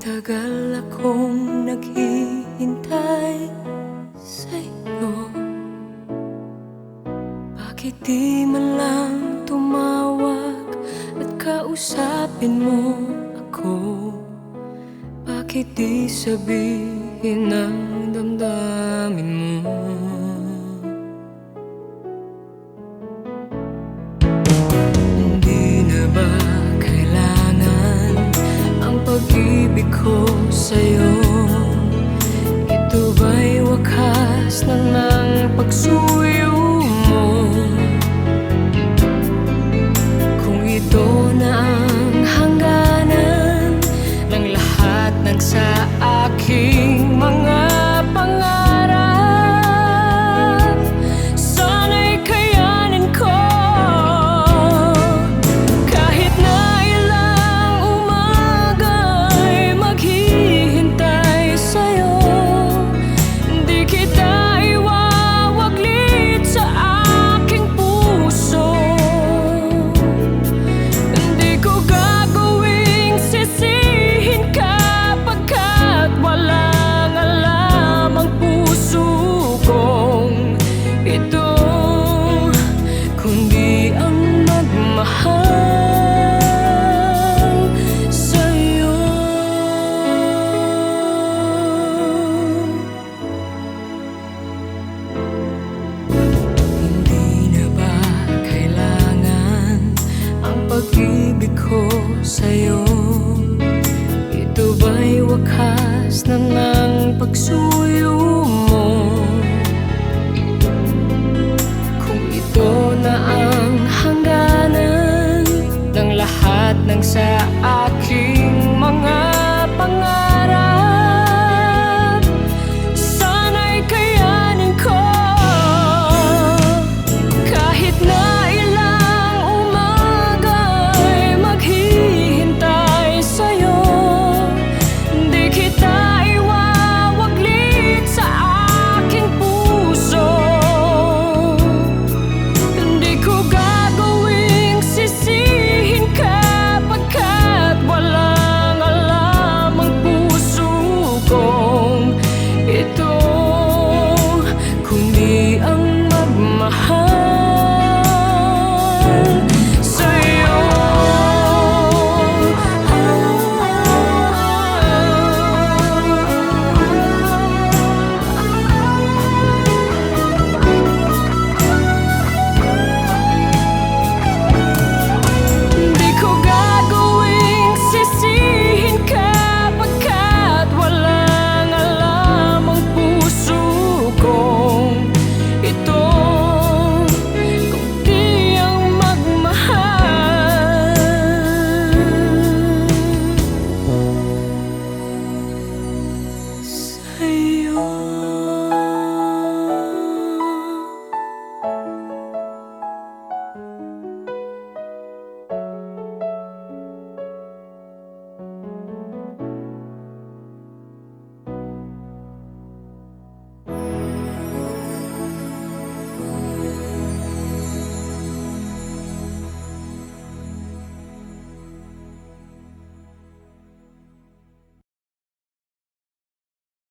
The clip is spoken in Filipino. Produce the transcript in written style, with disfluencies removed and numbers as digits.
Matagal akong naghihintay sa'yo. Bakit di man lang tumawag at kausapin mo ako? Bakit di sabihin ang damdamin mo? Hindi na ba kailangan ang pag-ibig ko sa'yo? Ito ba'y wakas na ng pagsuyo mo? Kung ito na ang hangganan ng lahat ng sa aking mga pangarap, sana'y kayanin ko. Kahit na ilang umaga'y maghihintay sa'yo, di kita iwawaglit sa aking puso. Hindi ko gagawing sisihin ka, pagkat walang alam ang puso kong ito, kundi ang magmahal sa'yo. Hindi na ba kailangan ang pag-ibig ko sa'yo? Ito ba'y wakas na ng pagsuyo